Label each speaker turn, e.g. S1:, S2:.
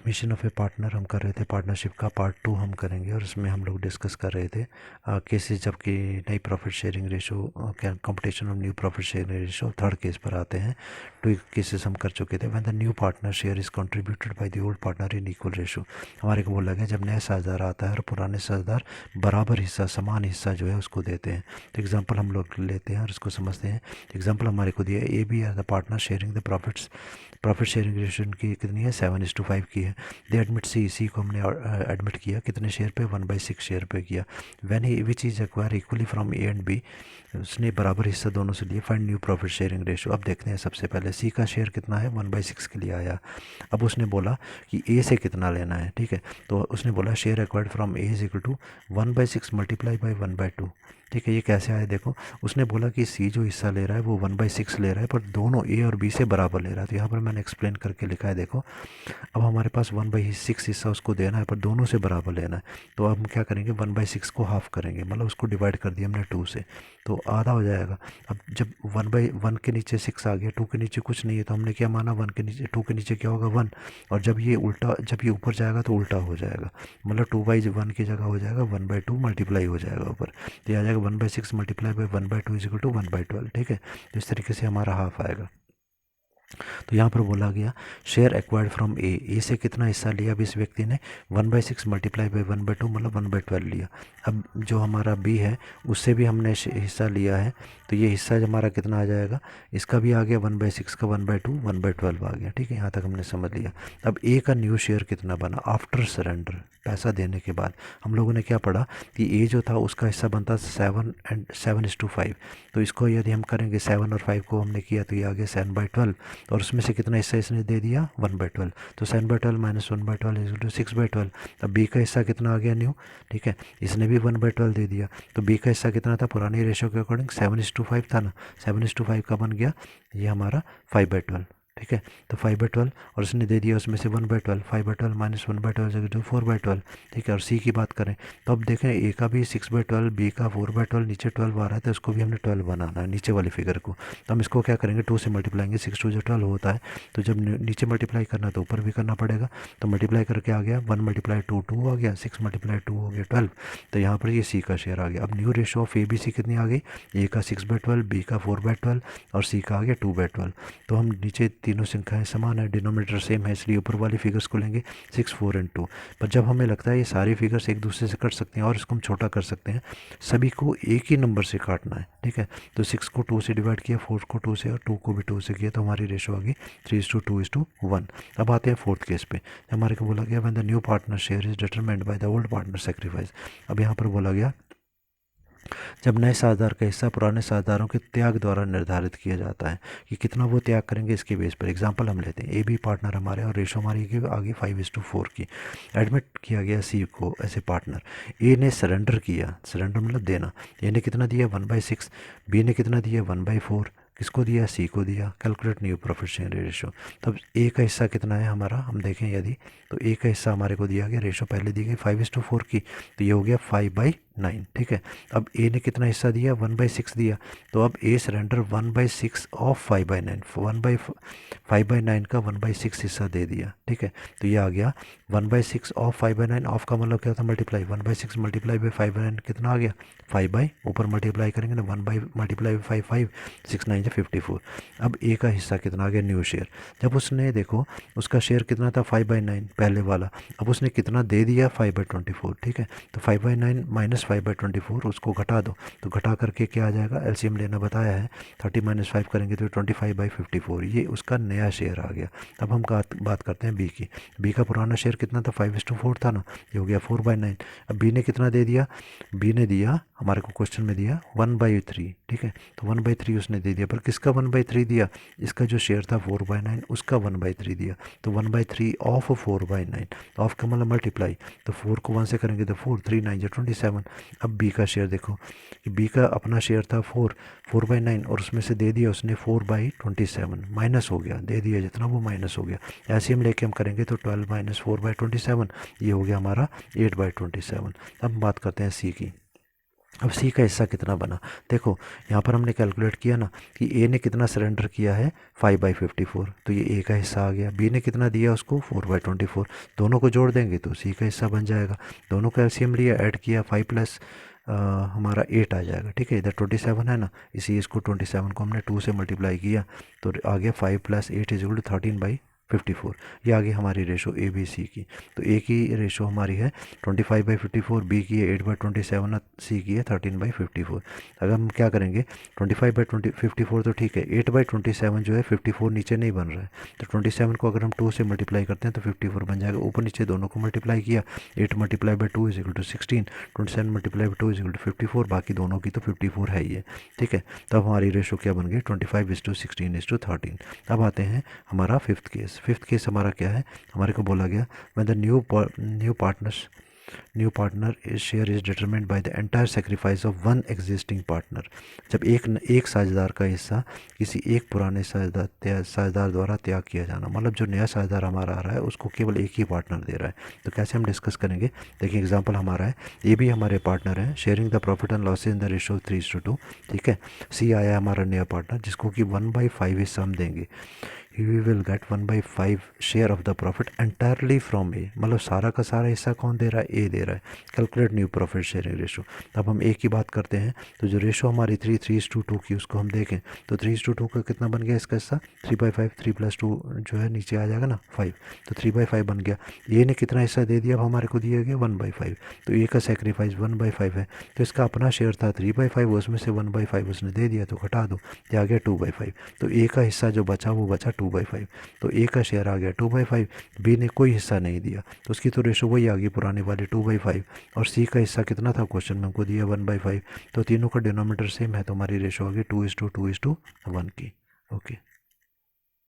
S1: Admission of A partner हम कर रहे थे, पार्टनरशिप का पार्ट 2 हम करेंगे और इसमें हम लोग डिस्कस कर रहे थे केसेस जबकि नई प्रॉफिट शेयरिंग रेशो कंपटीशन और new profit sharing ratio third case पर आते हैं। 2 केसेस हम कर चुके थे। When the new partner share is contributed by the old partner in equal ratio, हमारे को बोला गया जब नया साझेदार आता है और पुराने साझेदार बराबर हिस्सा समान हिस्सा जो है उसको देते हैं। तो एग्जाम्पल हम लोग लेते हैं और इसको समझते हैं। एग्जाम्पल हमारे को दिया है, A B are the partner sharing the profits, profit sharing ratio की कितनी है 7:5 की है। दे एडमिट सी को हमने एडमिट किया कितने शेयर पे 1/6 शेयर पे किया। When he which is acquire equally from A and B, उसने बराबर हिस्सा दोनों से लिए। Find new profit sharing ratio. अब देखते हैं सबसे पहले सी का शेयर कितना है 1/6 के लिए आया। अब उसने बोला कि ए से कितना लेना है, ठीक है। तो उसने बोला share acquired from A is equal to 1/6 multiply by 1/2, ठीक है। ये कैसे आया देखो, उसने बोला कि सी जो हिस्सा ले रहा है वो 1/6 ले रहा है पर दोनों ए और बी से बराबर ले रहा है। तो यहाँ पर मैंने एक्सप्लेन करके लिखा है देखो। अब हमारे पास 1/6 हिस्सा उसको देना है पर दोनों से बराबर लेना है। तो अब हम क्या करेंगे 1/6 को हाफ करेंगे, मतलब उसको डिवाइड कर दिया हमने 2 से, तो आधा हो जाएगा। अब जब 1/1 के नीचे 6 आ गया, 2 के नीचे कुछ नहीं है, तो हमने क्या माना 1 के नीचे 2 के नीचे क्या होगा 1। और जब ये उल्टा, जब ये ऊपर जाएगा तो उल्टा हो जाएगा, मतलब 2/1 की जगह हो जाएगा 1/2 मल्टीप्लाई हो जाएगा ऊपर। तो ये आ जाएगा 1/6 multiply by 1/2 is equal to 1/12, ठीक है। तो इस तरीके से हमारा हाफ आएगा। तो यहाँ पर बोला गया शेयर एक्वायर्ड फ्रॉम ए से कितना हिस्सा लिया अब इस व्यक्ति ने 1/6 मल्टीप्लाई बाई 1/2 मतलब 1/12 लिया। अब जो हमारा बी है उससे भी हमने हिस्सा लिया है, तो ये हिस्सा हमारा कितना आ जाएगा, इसका भी आ गया 1/6 का 1/2 1/12 आ गया, ठीक है। यहाँ तक हमने समझ लिया। अब ए का न्यू शेयर कितना बना आफ्टर सरेंडर, पैसा देने के बाद। हम लोगों ने क्या पढ़ा कि ए जो था उसका हिस्सा बनता 7:5, तो इसको यदि हम करेंगे 7 और 5 को हमने किया तो ये आ गया 7/12, और उसमें से कितना हिस्सा इसने दे दिया 1/12, तो 7/12 माइनस 1/12 इज टू 6/12। अब बी का हिस्सा कितना आ गया न्यू, ठीक है, इसने भी 1/12 दे दिया। तो बी का हिस्सा कितना था पुरानी रेशो के अकॉर्डिंग 7:5 था ना, 7:5 का बन गया ये हमारा 5/12, ठीक है। तो 5/12 और उसने दे दिया उसमें से 1/12, 5/12 माइनस 1/12 जो 4/12, ठीक है। और सी की बात करें तो अब देखें ए का भी 6/12, बी का 4/12, नीचे 12 आ रहा है तो उसको भी हमने 12 बनाना है नीचे वाली फिगर को। तो हम इसको क्या करेंगे 2 से मल्टीप्लाएंगे, 6 2 जो 12 होता है, तो जब नीचे मल्टीप्लाई करना है तो ऊपर भी करना पड़ेगा। तो मल्टीप्लाई करके आ गया 1 × 2 2 आ गया, 6 × 2 हो गया 12। तो यहाँ पर ये सी का शेयर आ गया। अब new ratio of A B C कितनी आ गई, ए का 6/12, बी का 4/12 और सी का आ गया 2/12। तो हम नीचे तीनों संख्याएं समान है, डिनोमिनेटर सेम है, इसलिए ऊपर वाली फिगर्स को लेंगे 6 4 एंड 2। पर जब हमें लगता है ये सारी फिगर्स एक दूसरे से कट सकते हैं और इसको हम छोटा कर सकते हैं, सभी को एक ही नंबर से काटना है, ठीक है। तो 6 को 2 से डिवाइड किया, 4 को 2 से और 2 को भी 2 से किया, तो हमारी रेशो आ गई 3:2:1। अब आते हैं फोर्थ केस पे। हमारे को बोला गया when the new partner share is determined by the old partner sacrifice. अब यहाँ पर बोला गया जब नए साझेदार का हिस्सा पुराने साझेदारों के त्याग द्वारा निर्धारित किया जाता है कि कितना वो त्याग करेंगे इसके बेस पर। एग्जांपल हम लेते हैं ए बी पार्टनर हमारे और रेशो हमारी की आगे 5:4 की। एडमिट किया गया सी को ऐसे पार्टनर। ए ने सरेंडर किया, सरेंडर मतलब देना, ए ने कितना दिया 1/6, बी ने कितना दिया 1/4, किसको दिया सी को दिया। Calculate new profit sharing ratio. तब ए का हिस्सा कितना है हमारा, हम देखें यदि तो ए का हिस्सा हमारे को दिया गया, रेशो पहले दी गई 5:4 की, तो ये हो गया 5/9, ठीक है। अब ए ने कितना हिस्सा दिया 1/6 दिया, तो अब ए सरेंडर 1/6 ऑफ 5/9, 5/9 का 1/6 हिस्सा दे दिया, ठीक है। तो ये आ गया 1/6 ऑफ 5/9, ऑफ का मतलब क्या था मल्टीप्लाई, 1/6 मल्टीप्लाई बाई 5/9 कितना आ गया 5 ऊपर मल्टीप्लाई करेंगे ना 1 मल्टीप्लाई बाई 5 6 9 54। अब ए का हिस्सा कितना आ गया न्यू शेयर। जब उसने देखो उसका शेयर कितना था 5/9 पहले वाला, अब उसने कितना दे दिया 5/24, ठीक है। तो 5/9 माइनस 5/24 उसको घटा दो, तो घटा करके क्या आ जाएगा, एलसीएम लेना बताया है, 30 - 5 करेंगे तो 25/54, ये उसका नया शेयर आ गया। अब हम बात करते हैं बी की। बी का पुराना शेयर कितना था 5:4 था ना, ये हो गया 4/9। अब बी ने कितना दे दिया, बी ने दिया हमारे को क्वेश्चन में दिया 1/3, ठीक है। तो 1/3 उसने दे दिया, पर किसका 1/3 दिया, इसका जो शेयर था 4/9 उसका 1/3 दिया। तो 1/3 ऑफ 4/9, ऑफ का मतलब मल्टीप्लाई, तो 4 को 1 से करेंगे तो 4 3 9 27। अब बी का शेयर देखो कि बी का अपना शेयर था 4/9 और उसमें से दे दिया उसने 4/27, माइनस हो गया, दे दिया जितना वो माइनस हो गया। ऐसे हम लेके हम करेंगे तो 12 - 4/27, ये हो गया हमारा 8/27। अब बात करते हैं सी की। अब सी का हिस्सा कितना बना, देखो यहाँ पर हमने कैलकुलेट किया ना कि ए ने कितना सरेंडर किया है 5/54, तो ये ए का हिस्सा आ गया। बी ने कितना दिया उसको 4/24, दोनों को जोड़ देंगे तो सी का हिस्सा बन जाएगा। दोनों का एलसीएम लिया, ऐड किया, 5 प्लस हमारा 8 आ जाएगा। ठीक है, इधर 27 है ना, इसी इसको 27 को हमने 2 से मल्टीप्लाई किया तो आ गया 5 + 8 = 13/54। ये आ गई हमारी रेशो ए बी सी की। तो ए की रेशो हमारी है 25/54, बी की है 8/27, सी की है 13/54। अगर हम क्या करेंगे 25/54 तो ठीक है, 8/27 जो है 54 नीचे नहीं बन रहा है, तो 27 को अगर हम 2 से मल्टीप्लाई करते हैं तो 54 बन जाएगा। ऊपर नीचे दोनों को मल्टीप्लाई किया, 8 × 2 = 16, 27 × 2 = 54, बाकी दोनों की तो 54 है ही है। ठीक है, तब हमारी रेशो क्या बन गई 25:16:13। अब आते हैं हमारा फिफ्थ केस हमारा क्या है, हमारे को बोला गया when the new partner share is determined by the entire sacrifice of one existing partner. जब एक साझेदार का हिस्सा किसी एक पुराने साझेदार द्वारा त्याग किया जाना, मतलब जो नया साझेदार हमारा आ रहा है उसको केवल एक ही पार्टनर दे रहा है। तो कैसे हम डिस्कस करेंगे, देखिए एग्जांपल हमारा है, ये भी हमारे पार्टनर हैं, sharing the profit and losses in the ratio 3:2। ठीक है, सी आया हमारा नया पार्टनर जिसको कि 1/5 हिस्सा हम देंगे। We will get 1/5 share of the profit entirely from a, मतलब सारा का सारा हिस्सा कौन दे रहा है, ए दे रहा है। Calculate new profit sharing ratio. अब हम ए की बात करते हैं, तो जो रेशो हमारी 3:2 की उसको हम देखें तो 3:2 का कितना बन गया इसका हिस्सा 3/5, 3 + 2 जो है नीचे आ जाएगा ना 5, तो 3/5 बन गया। ए ने कितना हिस्सा दे दिया, अब हमारे को दिया गया 1/5, तो ए का सेक्रीफाइस 1/5 है, तो इसका अपना शेयर था 3/5, उसमें से 1/5 उसने दे दिया तो घटा दो, ये आ गया 2/5। तो ए का हिस्सा जो बचा वो बचा 2/5, तो ए का शेयर आ गया 2/5, बी ने कोई हिस्सा नहीं दिया तो उसकी तो रेशो वही आ गई पुरानी वाली 2/5, और सी का हिस्सा कितना था क्वेश्चन में हमको दिया 1/5, तो तीनों का डिनोमीटर सेम है तो हमारी रेशो आ गई 2:2:1 की। ओके।